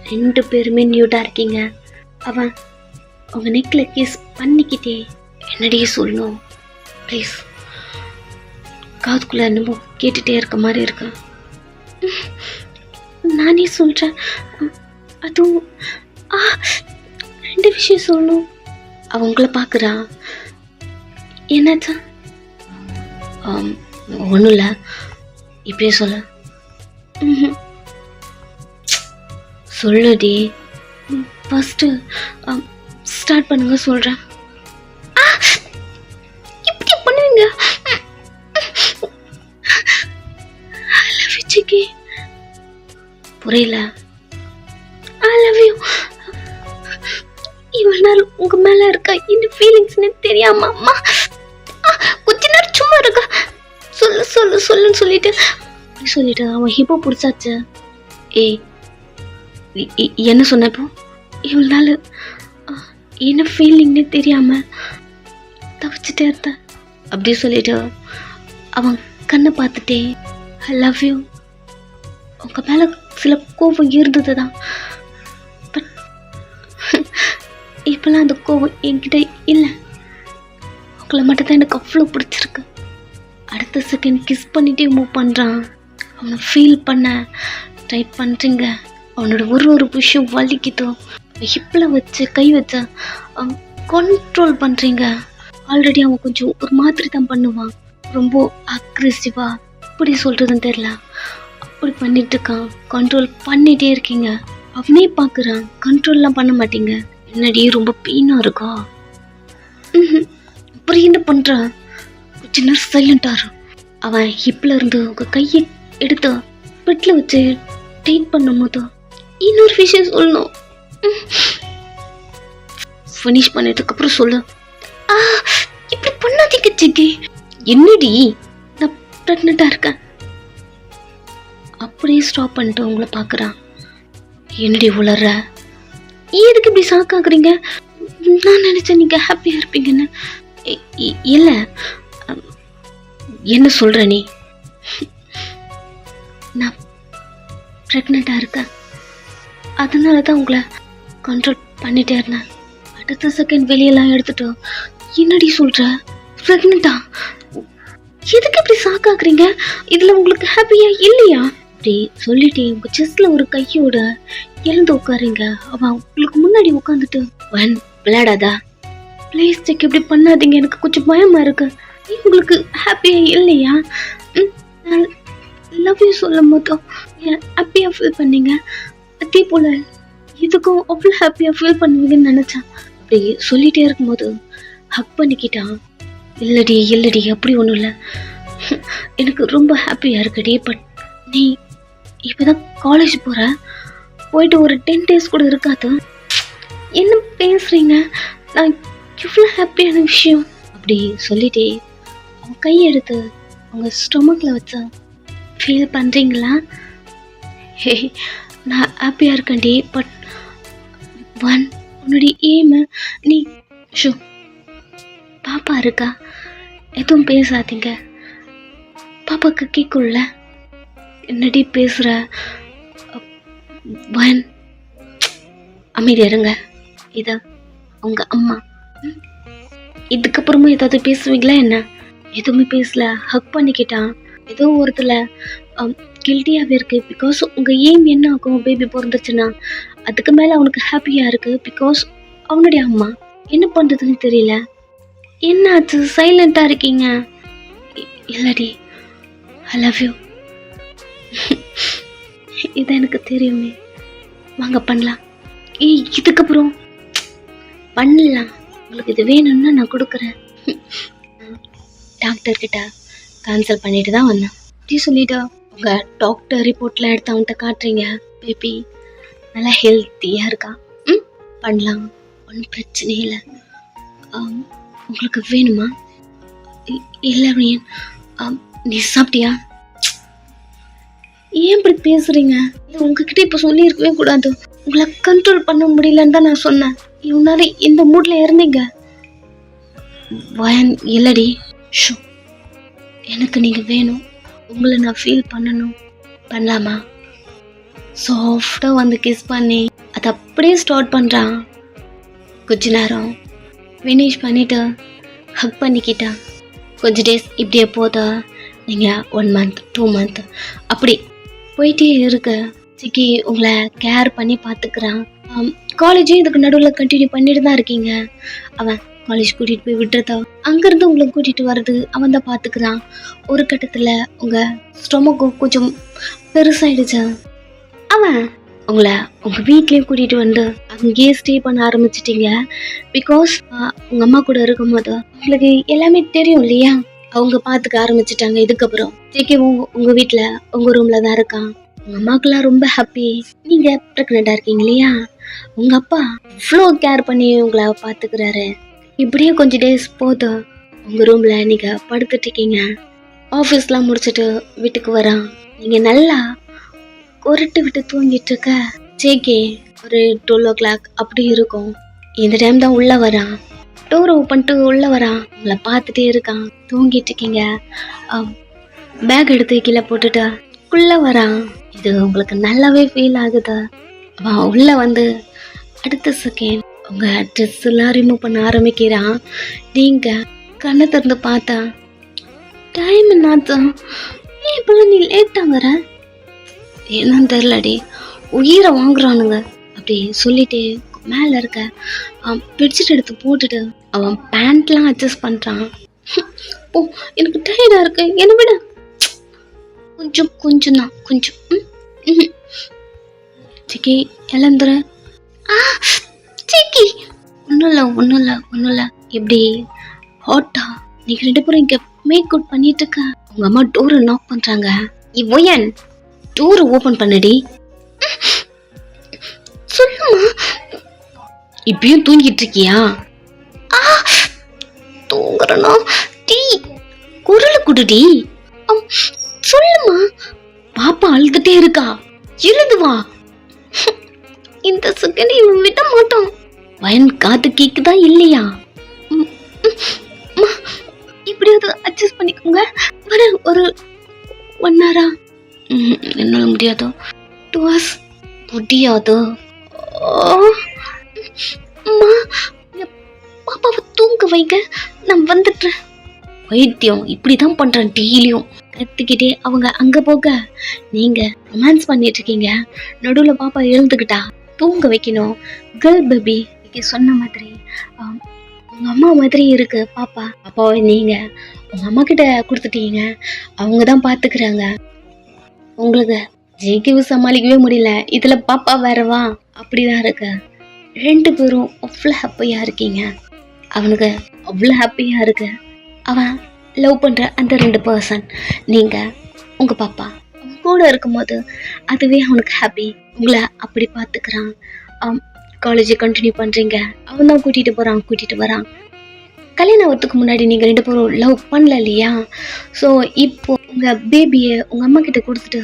A: 2 பேருமே நியூட்டாக இருக்கீங்க. அவன் உங்கள் நெக்கில் கிஸ் பண்ணிக்கிட்டே என்னடி சொல்லணும் ப்ளீஸ், காதுக்குள்ளே என்னமோ கேட்டுகிட்டே இருக்க மாதிரி இருக்கு. நானே சொல்கிறேன். அதுவும் 2 விஷயம் சொல்லணும். அவன் உங்களை பார்க்குறான். என்னாச்சா? ஒன்றும் இல்லை, இப்படியே சொல்ல. சொல்லுடி, ஃபஸ்ட்டு ஸ்டார்ட் பண்ணுங்க சொல்கிறேன். இப்படி பண்ணுவீங்க? ஐ லவ் யூ சிக்கி. புரியல. I love you. இவ்வளோ நாள் உங்கள் மேலே இருக்க இந்த ஃபீலிங்ஸ்னு தெரியாமா அம்மா கொஞ்ச நேரம் சும்மா இருக்கா சொல்லுன்னு சொல்லிட்டு அவன் ஹிப்போ பிடிச்சாச்சு. என்ன சொன்னப்போ இவ்வளோ நாள் என்ன ஃபீலிங்னு தெரியாமல் தவிச்சிட்டே இருந்தேன் அப்படி சொல்லிட்டு அவன் கண்ணை பார்த்துட்டே ஐ லவ் யூ. உங்கள் மேலே சில கோபம் இருந்தது தான், பட் இப்போலாம் அந்த கோபம் என்கிட்ட இல்லை. உங்களை மட்டும்தான் எனக்கு அவ்வளோ பிடிச்சிருக்கு. அடுத்த செகண்ட் கிஸ் பண்ணிகிட்டே மூவ் பண்ணுறான். அவனை ஃபீல் பண்ண ட்ரை பண்ணுறீங்க. அவனோட ஒரு விஷயம் வலிக்குதோ ஹிப்பில் வச்சு கை வச்சு கண்ட்ரோல் பண்ணுறீங்க. ஆல்ரெடி அவன் கொஞ்சம் ஒரு மாதிரி தான் பண்ணுவான், ரொம்ப அக்ரெசிவாக. அப்படி சொல்கிறதுன்னு தெரில, அப்படி பண்ணிட்டு இருக்கான். கண்ட்ரோல் பண்ணிகிட்டே இருக்கீங்க. அவனே பார்க்குறான், கண்ட்ரோல்லாம் பண்ண மாட்டீங்க. என்னடி ரொம்ப பெயினாக இருக்கா? அப்புறம் என்ன பண்ணுறான்? கொஞ்ச நேரம் சைலண்டாக அவன் ஹிப்பில் இருந்து உங்கள் கையை எடுத்து பெட்டில் வச்சு ட்ரீட் பண்ணும் போது இன்னொரு விஷயம் சொல்லணும். ஃபினிஷ் பண்ணதுக்கு அப்புறம் சொல்லு. இப்படி பண்ணாதீங்க சிக்கி. என்னடி, நான் ப்ரெக்னெண்டா இருக்கேன். அப்படியே ஸ்டாப் பண்ணிட்டு உங்களை பார்க்குறான். என்னடி உளர்ற? எதுக்கு இப்படி சாக்காக்குறீங்க? நான் நினைச்சேன் நீங்க ஹாப்பியா இருப்பீங்கன்னு. இல்லை, என்ன சொல்ற நீ? நான் ப்ரெக்னெண்டா இருக்கேன், அதனால தான் உங்களை கண்ட்ரோல் பண்ணிட்டே இருந்தேன். அடுத்த செகண்ட் வெளியெல்லாம் எடுத்துட்டு என்னடி சொல்ற? ப்ரெக்னெண்டா? எதுக்கு இப்படி சாக்காக்குறீங்க? இதுல உங்களுக்கு ஹாப்பியா இல்லையா? அப்படி சொல்லிட்டு உங்க செஸ்ட்ல ஒரு கையோட எழுந்து உட்காருங்க. அவன் உங்களுக்கு முன்னாடி உட்காந்துட்டு, விளையாடாதா ப்ளீஸ் செக், இப்படி பண்ணாதீங்க, எனக்கு கொஞ்சம் பயமா இருக்கு. உங்களுக்கு ஹாப்பியா இல்லையா? லவ் யூ சொல்லும் போதும் ஹாப்பியா ஃபீல் பண்ணீங்க, அதே போல இதுக்கும் அவ்வளோ ஹாப்பியா ஃபீல் பண்ணுவீங்கன்னு நினைச்சேன். அப்படி சொல்லிட்டே இருக்கும்போது ஹக் பண்ணிக்கிட்டான். இல்லடி இல்லடி, அப்படி ஒன்றும் இல்லை, எனக்கு ரொம்ப ஹாப்பியாக இருக்குடி. பட் நீ இப்போதான் காலேஜ் போகிற, போயிட்டு ஒரு 10 days கூட இருக்காது. என்ன பேசுகிறீங்க? நான் இவ்வளோ ஹாப்பியான விஷயம். அப்படி சொல்லிட்டே அவன் கையெடுத்து உங்கள் ஸ்டொமக்கில் வச்சா ஃபீல் பண்ணுறீங்களா? ஹே, நான் ஹாப்பியாக இருக்கேன்டி. பட் உன்னுடைய எய்மு நீ பாப்பா இருக்கா, எதுவும் பேசாதீங்க, பாப்பாக்கு கேட்கும்ல. என்னடி பேசுற? அமைதியா இருங்க, இத உங்க அம்மா. இதுக்கப்புறமும் ஏதாவது பேசுவீங்களா என்ன? எதுவுமே பேசல, ஹக் பண்ணிக்கிட்டான். ஏதோ ஒருத்துல கில்ட்டியாகவே இருக்கு. பிகாஸ் உங்க எய்ம் என்ன ஆகும், பேபி பிறந்துச்சுன்னா அதுக்கு மேல அவனுக்கு ஹாப்பியா இருக்கு. பிகாஸ் அவனுடைய அம்மா. என்ன பண்றதுன்னு தெரியல. என்னாச்சு சைலண்டா இருக்கீங்க? இல்லடி, ஐ லவ் யூ. இது எனக்கு தெரியுமே, வாங்க பண்ணலாம். இதுக்கப்புறம் பண்ணலாம், உங்களுக்கு இது வேணும்னா நான் கொடுக்குறேன். டாக்டர் கிட்ட கன்சல்ட் பண்ணிட்டு தான் வந்தேன். அப்படி சொல்லிட்டு உங்க டாக்டர் ரிப்போர்ட்லாம் எடுத்து அவன்கிட்ட காட்டுறீங்க. பேபி நல்லா ஹெல்த்தியா இருக்கா. பண்ணலாம், ஒன்றும் பிரச்சனை இல்லை. உங்களுக்கு வேணுமா? இல்லை மீன், நீ சாப்பிட்டியா? ஏன் இப்படி பேசுறீங்க? உங்ககிட்ட இப்போ சொல்லியிருக்கவே கூடாது. உங்களை கண்ட்ரோல் பண்ண முடியலன்னு தான் நான் சொன்னேன். இவனால இந்த மூட்ல இருந்தீங்க. இல்லடி, ஷோ, எனக்கு நீங்க வேணும், உங்களை நான் ஃபீல் பண்ணணும். பண்ணலாமா? சாஃப்டா வந்து கிஸ் பண்ணி அதை அப்படியே ஸ்டார்ட் பண்றான். கொஞ்ச நேரம் ஃபினிஷ் பண்ணிட்டு ஹக் பண்ணிக்கிட்டான். கொஞ்சம் டேஸ் இப்படியே போதா, நீங்கள் 1 month 2 month அப்படி போயிட்டே இருக்க சிக்கி உங்களை கேர் பண்ணி பார்த்துக்கிறான். காலேஜும் இதுக்கு நடுவில் கண்டினியூ பண்ணிட்டு தான் இருக்கீங்க. அவன் காலேஜ் கூட்டிகிட்டு போய் விட்டுறதா, அங்கேருந்து உங்களை கூட்டிகிட்டு வர்றது அவன் தான் பார்த்துக்கிறான். ஒரு கட்டத்தில் உங்கள் ஸ்டொமக்கும் கொஞ்சம் பெருசாயிடுச்சு. அவன் உங்களை உங்கள் வீட்லேயும் கூட்டிகிட்டு வந்து அங்கேயே ஸ்டே பண்ண ஆரம்பிச்சிட்டிங்க. பிகாஸ் உங்கள் அம்மா கூட இருக்கும்போது உங்களுக்கு எல்லாமே தெரியும் இல்லையா, அவங்க பார்த்துக்க ஆரம்பிச்சிட்டாங்க. இதுக்கப்புறம் ஜேகே உங்கள் வீட்டில் உங்கள் ரூமில் தான் இருக்கான். உங்கள் அம்மாக்கெல்லாம் ரொம்ப ஹாப்பி. நீங்கள் ப்ரெக்னெண்ட்டாக இருக்கீங்க இல்லையா, உங்கள் அப்பா இவ்வளோ கேர் பண்ணி உங்களை பார்த்துக்கிறாரு. இப்படியே கொஞ்சம் டேஸ் போதும் உங்கள் ரூமில் நீங்கள் படுத்துட்டு இருக்கீங்க. ஆஃபீஸ்லாம் முடிச்சுட்டு வீட்டுக்கு வரான். நீங்கள் நல்லா கொரட்டு விட்டு தூங்கிட்டு இருக்க ஜேகே ஒரு 12 o'clock அப்படி இருக்கும். இந்த டைம் தான் உள்ளே வரான். டோரை ஓப்பன்ட்டு உள்ளே வரான். உங்களை பார்த்துட்டே இருக்கான். தூங்கிட்டு இருக்கீங்க. பேக் எடுத்து கீழே போட்டுட்டு உள்ளே வரான். இது உங்களுக்கு நல்லாவே ஃபீல் ஆகுது. அவன் உள்ளே வந்து அடுத்த செகண்ட் உங்கள் ட்ரெஸ் எல்லாம் ரிமூவ் பண்ண ஆரம்பிக்கிறான். நீங்கள் கண்ணை திறந்து பார்த்தா டைம் என்னாச்சு, ஏன் இப்பெல்லாம் நீ லேட்டாக வர? என்னன்னு தெரிலடி, உயிரை வாங்குறானுங்க. அப்படி சொல்லிட்டு மேலே இருக்க பெட்ஷீட் எடுத்து போட்டுட்டு அவன் பேண்ட்லாம் அட்ஜஸ்ட் பண்ணுறான். ஓ, எனக்கு டயர்டாக இருக்கு, என்னை விட கொஞ்சம் தான் கொஞ்சம். சிக்கி இழந்துற. சிக்கி ஒன்றும் இல்லை. எப்படி ஹாட்டா நீங்கள் 2 பேரும் இங்கே மேக் அவுட் பண்ணிட்டு இருக்க. உங்கள் அம்மா டோரை நாக் பண்ணுறாங்க. இவன் டோரை ஓபன் பண்ணடி. சொல்லுமா. இப்பயும் தூங்கிட்டு இருக்கியா? தூங்குறனா? டீ குரல் குடுடி. சொல்லுமா. பாப்பா அழுதுட்டே இருக்கா, எழுந்து வா. இந்த செகண்ட் இவன் விட மாட்டான். வயன் காத்து கேக்குதா இல்லையா? இப்படியாவது அட்ஜஸ்ட் பண்ணிக்கோங்க. வர ஒரு 1 hour. என்னால முடியாதோ. 2 hours முடியாதோ. பாப்பாவை தூங்க வைங்க, நான் வந்துடுறேன். வைத்தியம் இப்படிதான் பண்றேன் டெய்லியும். கத்துக்கிட்டே அவங்க அங்க போக நீங்க ரொமான்ஸ் பண்ணிட்டு இருக்கீங்க. நடுவுல பாப்பா எழுந்துக்கிட்டா தூங்க வைக்கணும். கேர்ள் பேபி சொன்ன மாதிரி உங்க அம்மா மாதிரி இருக்கு பாப்பா. அப்பாவை நீங்க உங்க அம்மா கிட்ட கொடுத்துட்டீங்க, அவங்க தான் பாத்துக்கிறாங்க. உங்களுக்கு ஜெயிக்கவே சமாளிக்கவே முடியல, இதுல பாப்பா வேறவா. அப்படிதான் இருக்கு. 2 பேரும் அவ்வளோ ஹாப்பியா இருக்கீங்க. அவனுக்கு அவ்வளோ ஹாப்பியா இருக்கு. அவன் லவ் பண்ற அந்த 2 பர்சன் நீங்க உங்க பாப்பா கூட இருக்கும்போது அதுவே அவனுக்கு ஹாப்பி. உங்களை அப்படி பார்த்துக்கிறான். காலேஜ் கண்டினியூ பண்றீங்க, அவன் தான் கூட்டிட்டு வரான். கல்யாணம் ஆகிறதுக்கு முன்னாடி நீங்க 2 பேரும் லவ் பண்ணல இல்லையா? ஸோ இப்போ உங்க பேபியை உங்க அம்மா கிட்ட கொடுத்துட்டு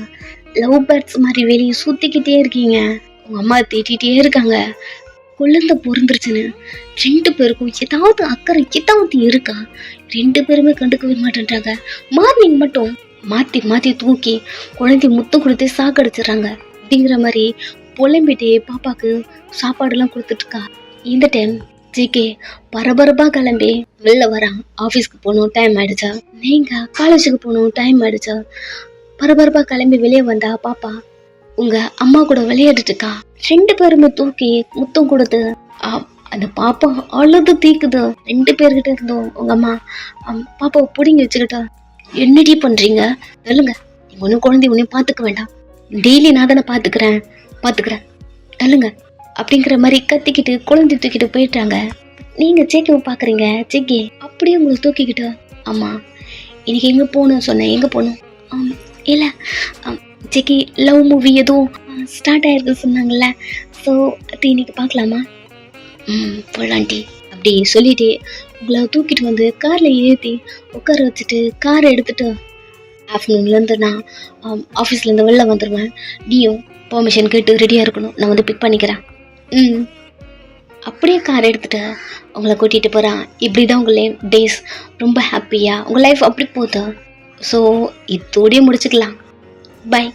A: லவ் பேர்ட்ஸ் மாதிரி வெளியே சுத்திக்கிட்டே இருக்கீங்க. உங்க அம்மா தேட்டிகிட்டே இருக்காங்க. குழந்தை பிறந்துருச்சுன்னு 2 பேருக்கும் ஏதாவது அக்கறை ஏதாவது இருக்கா? 2 பேருமே கண்டுக்கவே மாட்டேன்றாங்க. மார்னிங் மட்டும் மாற்றி தூக்கி குழந்தை முத்தம் கொடுத்து சாக்கடிச்சிடறாங்க. அப்படிங்கிற மாதிரி புலம்பிட்டே பாப்பாக்கு சாப்பாடுலாம் கொடுத்துட்ருக்கா. இந்த டைம் ஜேகே பரபரப்பாக கிளம்பி வெளில வரான். ஆஃபீஸ்க்கு போகணும், டைம் ஆயிடுச்சா. நீங்கள் காலேஜுக்கு போகணும், டைம் ஆயிடுச்சா. பரபரப்பாக கிளம்பி வெளியே வந்தா பாப்பா உங்க அம்மா கூட விளையாடிட்டு இருக்கா. 2 பேருமே தூக்கி முத்தம் கொடுத்து அந்த பாப்பா அழுது தீக்குது. 2 பேர்கிட்ட இருந்தோம் உங்க அம்மா பாப்பாவை பிடிங்கி வச்சுக்கிட்டா. என்னடி பண்றீங்க சொல்லுங்க. நீங்க ஒன்னும் குழந்தை ஒன்னும் பாத்துக்க வேண்டாம், டெய்லி நான் தானே பாத்துக்கிறேன் சொல்லுங்க அப்படிங்கிற மாதிரி கத்திக்கிட்டு குழந்தை தூக்கிட்டு போயிட்டாங்க. நீங்க ஜேகேவை பாக்குறீங்க. ஜேகே அப்படியே உங்களை தூக்கிக்கிட்டு அம்மா இன்னைக்கு எங்க போகணும் சொன்னேன், எங்க போகணும்? இல்ல ஜேகே லவ் மூவி எதுவும் ஸ்டார்ட் ஆயிருக்கு சொன்னாங்கல்ல, ஸோ அது இன்னைக்கு பார்க்கலாமா? போலாண்டி அப்படி சொல்லிட்டு உங்களை தூக்கிட்டு வந்து காரில் ஏற்றி உட்கார வச்சுட்டு காரை எடுத்துட்டு ஆஃப்டர்நூன்லேருந்து நான் ஆஃபீஸ்லேருந்து வெளில வந்துடுவேன். நீயும் பெர்மிஷன் கேட்டு ரெடியாக இருக்கணும், நான் வந்து பிக் பண்ணிக்கிறேன். அப்படியே கார் எடுத்துட்டு உங்களை கூட்டிகிட்டு போகிறான். இப்படி தான் உங்கள் டேஸ் ரொம்ப ஹாப்பியாக உங்கள் லைஃப் அப்படி போகுது. ஸோ இதோடய முடிச்சுக்கலாம். Bye.